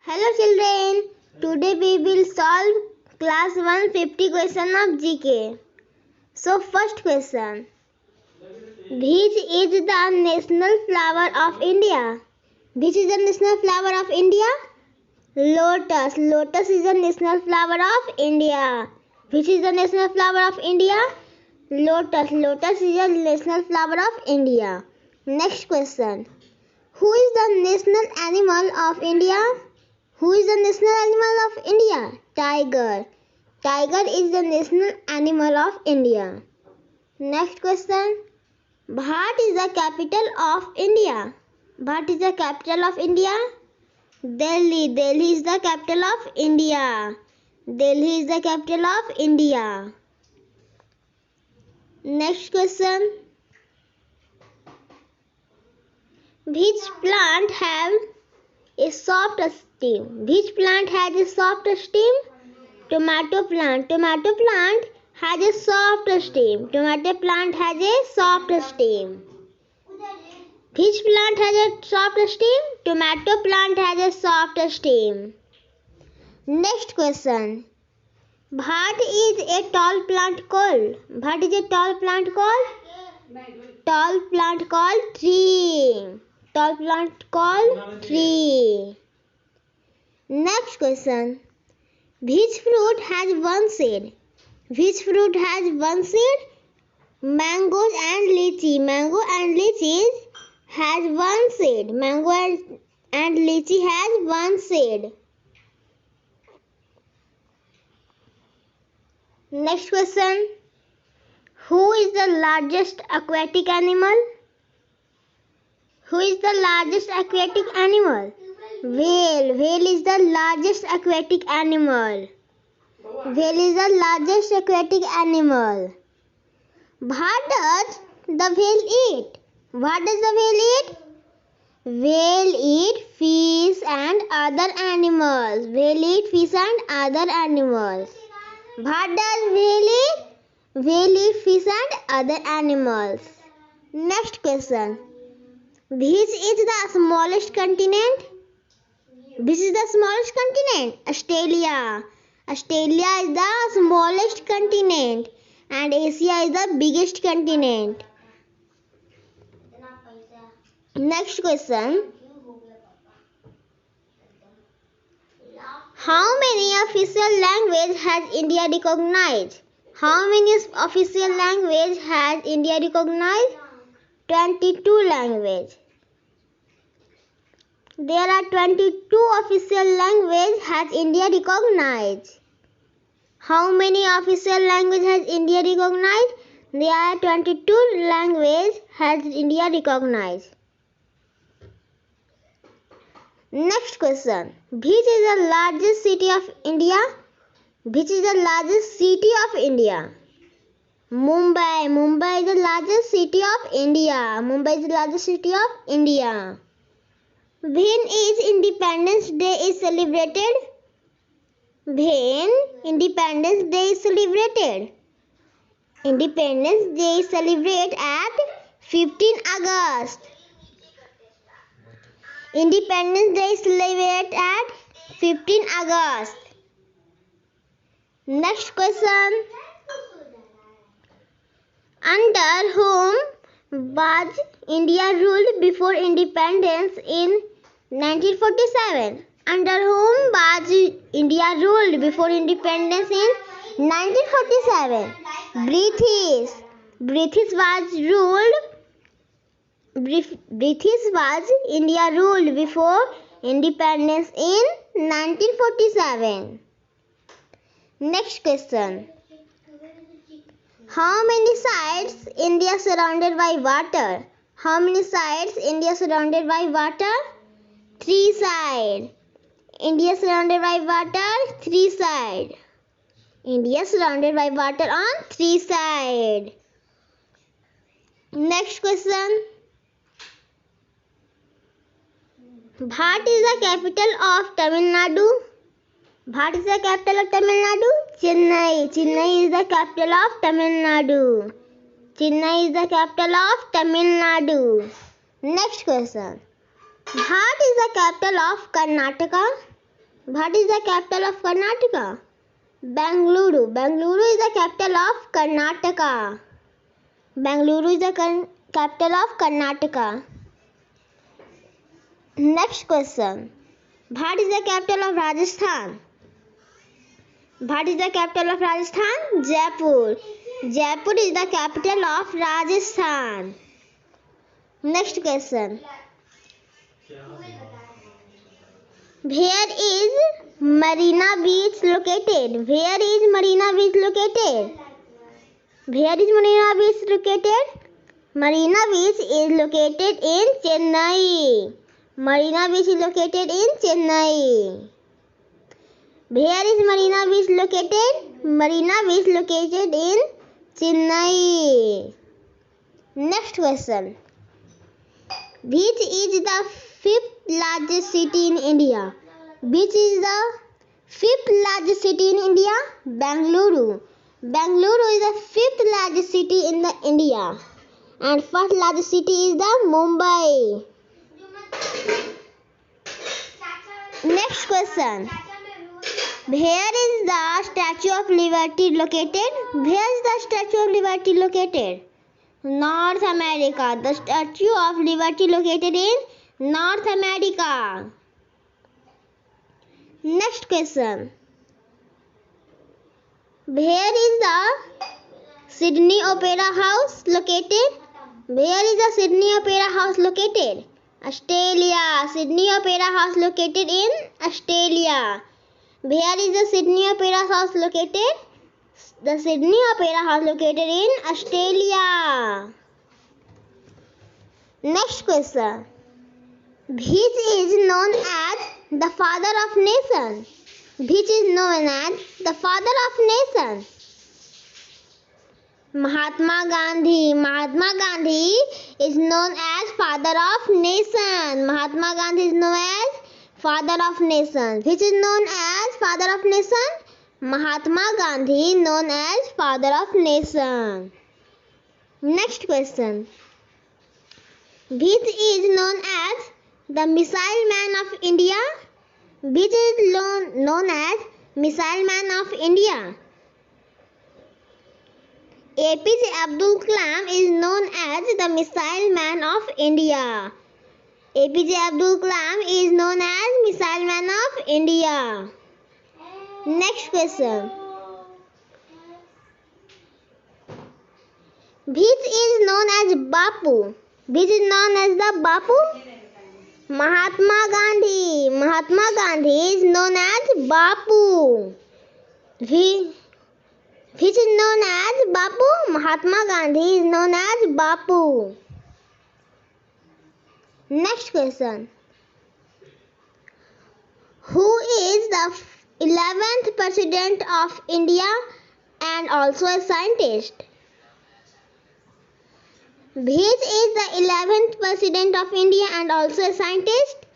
Hello children, today we will solve class 150 question of GK. So first question, which is the national flower of India? Which is the national flower of India? Lotus. Lotus is the national flower of India. Which is the national flower of India? Lotus. Lotus is the national flower of India. Next question, who is the national animal of India? Who is the national animal of India? Tiger. Tiger is the national animal of India. Next question. Bharat is the capital of India. Bharat is the capital of India. Delhi. Delhi is the capital of India. Delhi is the capital of India. Next question. Which plant have a soft stem? Which plant has a soft stem? Tomato plant. Tomato plant has a soft stem. Tomato plant has a soft stem. Which plant has a soft stem? Tomato plant has a soft stem. Next question. Bhat is a tall plant called. Bhat is a tall plant called. Tall plant called tree. Tall plant called tree. Next question. Which fruit has one seed? Which fruit has one seed? Mangoes and lychee. Mango and lychee has one seed. Mango and lychee has one seed. Next question. Who is the largest aquatic animal? Who is the largest aquatic animal? Whale. Whale is the largest aquatic animal. Whale is the largest aquatic animal. What does the whale eat? What does the whale eat? Whale eat fish and other animals. Whale eat fish and other animals. What does whale eat? Whale eat fish and other animals. Next question. Which is the smallest continent? Which is the smallest continent? Australia. Australia is the smallest continent and Asia is the biggest continent. Next question. How many official languages has India recognized? How many official languages has India recognized? 22 languages. There are 22 official languages has India recognized. How many official languages has India recognized? There are 22 languages has India recognized. Next question. Which is the largest city of India? Which is the largest city of India? Mumbai. Mumbai is the largest city of India. Mumbai is the largest city of India. When is Independence Day is celebrated? When Independence Day is celebrated? Independence Day is celebrated at 15 August. Independence Day is celebrated at 15 August. Next question. Under whom was India ruled before independence in 1947? Under whom was India ruled before independence in 1947? British. British was India ruled before independence in 1947. Next question. How many sides India surrounded by water? How many sides India surrounded by water? 3 sides. India surrounded by water, 3 sides. India surrounded by water on 3 sides. Next question. Bhat is the capital of Tamil Nadu. Bhat is the capital of Tamil Nadu. Chennai. Chennai is the capital of Tamil Nadu. Chennai is the capital of Tamil Nadu. Next question. Bhat is the capital of Karnataka. What is the capital of Karnataka? Bengaluru. Bengaluru is the capital of Karnataka. Bengaluru is the capital of Karnataka. Next question. What is the capital of Rajasthan? What is the capital of Rajasthan? Jaipur. Jaipur is the capital of Rajasthan. Next question. Where is Marina Beach located? Where is Marina Beach located? Where is Marina Beach located? Marina Beach is located in Chennai. Marina Beach is located in Chennai. Where is Marina Beach located? Marina Beach located in Chennai. Next question. Which is the fifth largest city in India? Which is the fifth largest city in India? Bengaluru. Bengaluru is the fifth largest city in India. And first largest city is the Mumbai. Next question. Where is the Statue of Liberty located? Where is the Statue of Liberty located? North America. The Statue of Liberty located in North America. Next question. Where is the Sydney Opera House located? Where is the Sydney Opera House located? Australia. Sydney Opera House located in Australia. Where is the Sydney Opera House located? The Sydney Opera House located in Australia. Next question. Which is known as the father of nation? Which is known as the father of nation? Mahatma Gandhi. Mahatma Gandhi is known as father of nation. Mahatma Gandhi is known as father of nation. Which is known as father of nation? Mahatma Gandhi known as father of nation. Next question. Which is known as the Missile Man of India? Which is known as Missile Man of India? APJ Abdul Kalam is known as the Missile Man of India. APJ Abdul Kalam is known as Missile Man of India. Next question. Which is known as Bapu? Which is known as the Bapu? Mahatma Gandhi. Mahatma Gandhi is known as Bapu. Which is known as Bapu? Mahatma Gandhi is known as Bapu. Next question. Who is the 11th President of India and also a scientist? Which is the 11th President of India and also a scientist?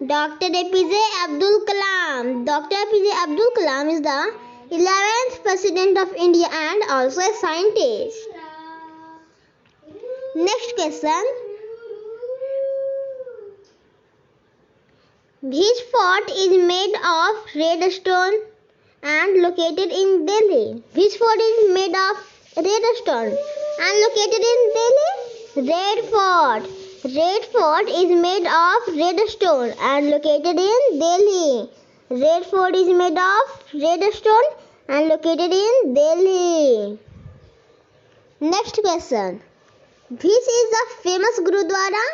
Dr. APJ Abdul Kalam. Dr. APJ Abdul Kalam is the 11th President of India and also a scientist. Next question. Which fort is made of red stone and located in Delhi? Which fort is made of red stone and located in Delhi? Red Fort. Red Fort is made of red stone and located in Delhi. Red Fort is made of red stone and located in Delhi. Next question. Which is the famous Gurudwara?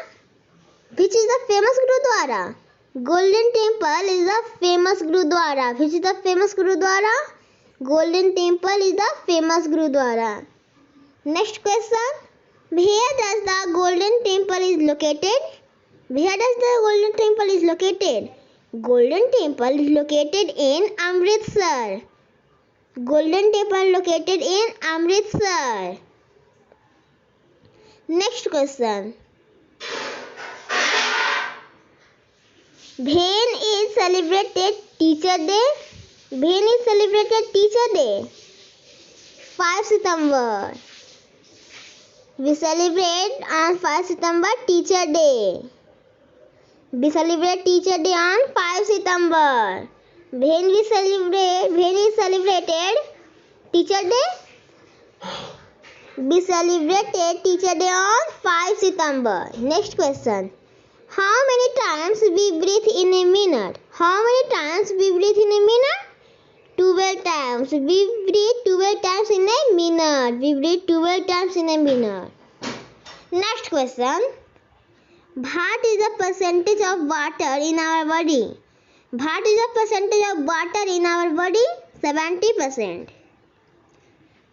Which is the famous Gurudwara? Golden Temple is the famous Gurudwara. Which is the famous Gurudwara? Golden Temple is the famous Gurudwara. Next question. Where does the Golden Temple is located? Where does the Golden Temple is located? Golden Temple is located in Amritsar. Golden Temple located in Amritsar. Next question. When is celebrated Teacher Day? When is celebrated Teacher Day? 5 September. We celebrate on 5 September Teacher Day. We celebrate Teacher Day on 5 September. When we celebrated Teacher Day? We celebrated Teacher Day on 5 September. Next question. How many times we breathe in a minute? How many times we breathe in a minute? 12 times. We breathe 12 times in a minute. We breathe 12 times in a minute. Next question. What is the percentage of water in our body? What is the percentage of water in our body? 70%.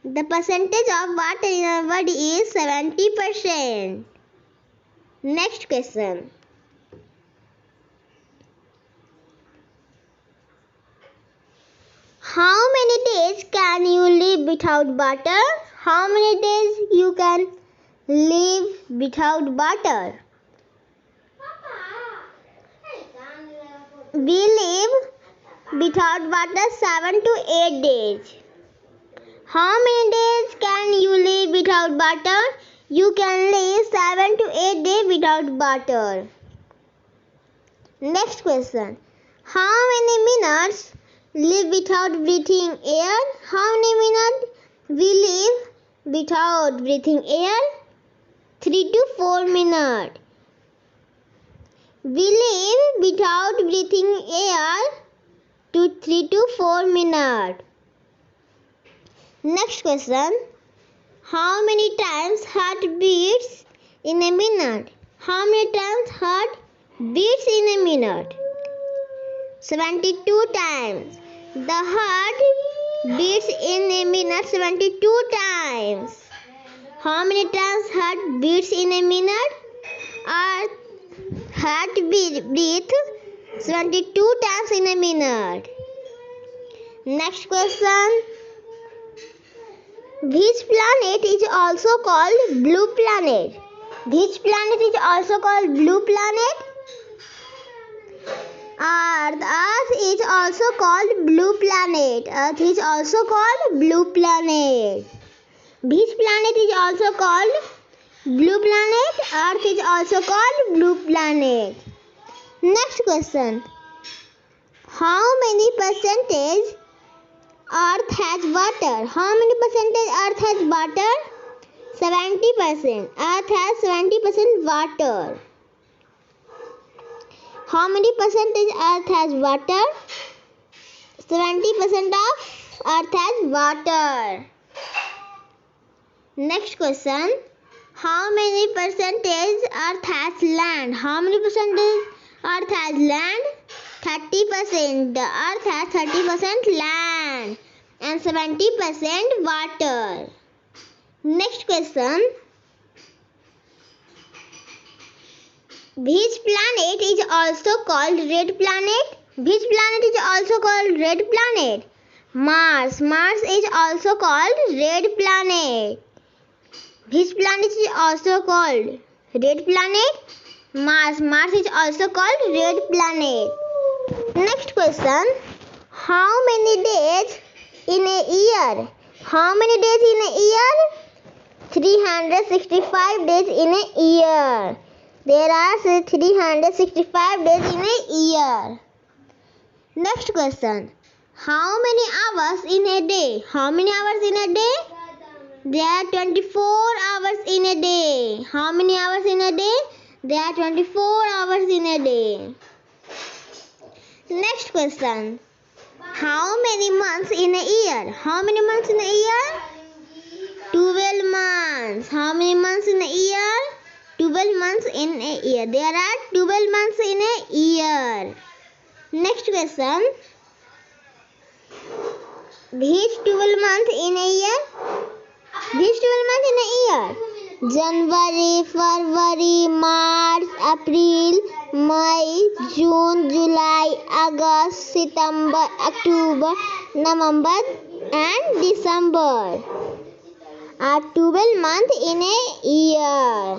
The percentage of water in our body is 70%. Next question. How many days can you live without butter? How many days you can live without butter? We live without butter 7 to 8 days. How many days can you live without butter? You can live 7 to 8 days without butter. Next question. How many minutes live without breathing air? How many minutes we live without breathing air? 3 to 4 minutes. We live without breathing air to 3 to 4 minutes. Next question. How many times heart beats in a minute? How many times heart beats in a minute? 72 times. The heart beats in a minute 72 times. How many times heart beats in a minute? Our heart beats 72 times in a minute. Next question. Which planet is also called blue planet? Which planet is also called blue planet? Earth is also called blue planet. Earth is also called blue planet. Which planet is also called blue planet? Earth is also called blue planet. Next question. How many percentage Earth has water? How many percentage Earth has water? 70%. Earth has 70% water. How many percentage Earth has water? 70% of Earth has water. Next question. How many percentage Earth has land? How many percentage Earth has land? 30%. The Earth has 30% land and 70% water. Next question. Which planet is also called red planet? Which planet is also called red planet? Mars. Mars is also called red planet. Which planet is also called red planet? Mars. Mars is also called red planet. Next question. How many days in a year? How many days in a year? 365 days in a year. There are 365 days in a year. Next question. How many hours in a day? How many hours in a day? There are 24 hours in a day. How many hours in a day? There are 24 hours in a day. Next question. How many months in a year? How many months in a year? 12 months. How many months in a year? 12 months in a year. There are 12 months in a year. Next question. Which 12 months in a year? Which 12 months in a year? January, February, March, April, May, June, July, August, September, October, November and December are 12 months in a year.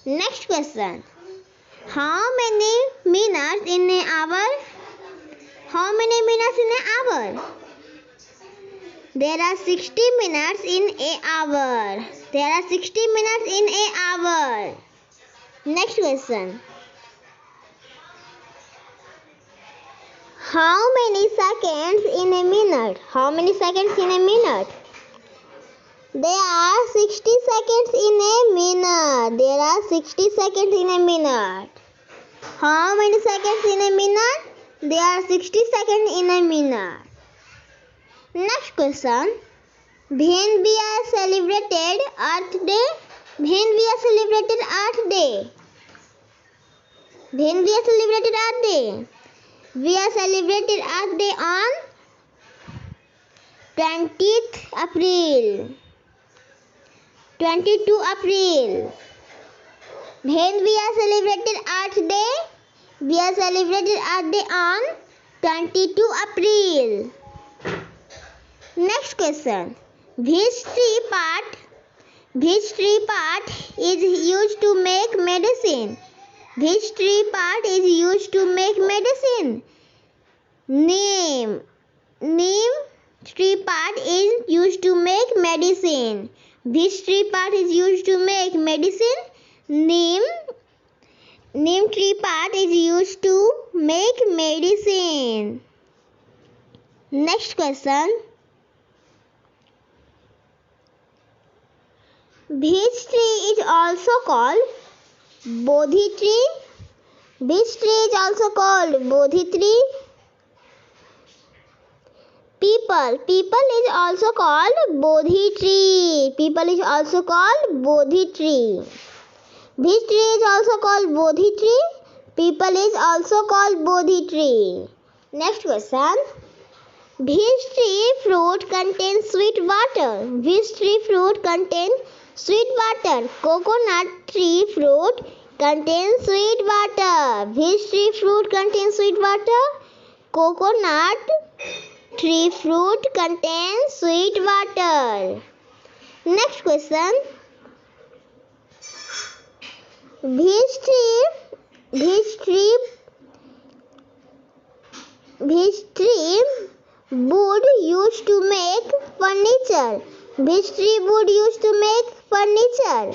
Next question. How many minutes in an hour? How many minutes in an hour? There are 60 minutes in an hour. There are 60 minutes in an hour. Next question. How many seconds in a minute? How many seconds in a minute? There are 60 seconds in a minute. There are 60 seconds in a minute. How many seconds in a minute? There are 60 seconds in a minute. Next question. When we are celebrated Earth Day? When we are celebrated Earth Day? When we are celebrated Earth Day? We are celebrated Earth Day on 20th April. 22 April. When we are celebrated Earth Day? We are celebrated Earth Day on 22 April. Next question. Which tree part is used to make medicine? Which tree part is used to make medicine? Neem tree part is used to make medicine. Which tree part is used to make medicine? Neem tree part is used to make medicine. Next question. Which tree is also called Bodhi tree? Which tree is also called Bodhi tree? People is also called Bodhi tree. People is also called Bodhi tree. Which tree is also called Bodhi tree? People is also called Bodhi tree. Next question. Which tree fruit contains sweet water? Which tree fruit contains sweet water? Coconut tree fruit contains sweet water. Which tree fruit contains sweet water? Coconut tree fruit contains sweet water. Next question. Which tree wood used to make furniture? Which tree wood used to make furniture?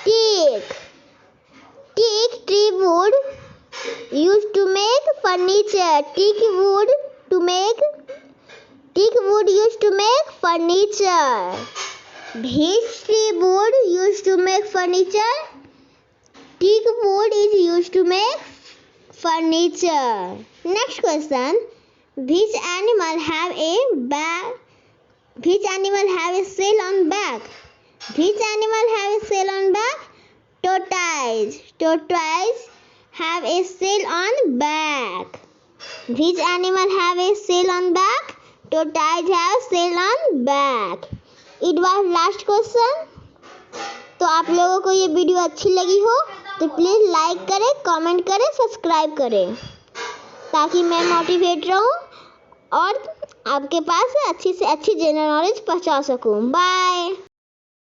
Teak tree wood used to make furniture. Teak wood used to make furniture. Which tree wood used to make furniture? Teak wood is used to make furniture. Next question. Which animal have a bag? Which animal have a sail on back? Which animal have a sail on back? Tortoise have a sail on back. Which animal have a sail on back? Tortoise have sail on back. It was last question. तो आप लोगों को ये video अच्छी लगी हो तो please like करें, कमेंट करें, सब्सक्राइब करें ताकि मैं मोटिवेट रहूं और आपके पास अच्छी से अच्छी जनरल नॉलेज पहुंचा सकूं। बाय।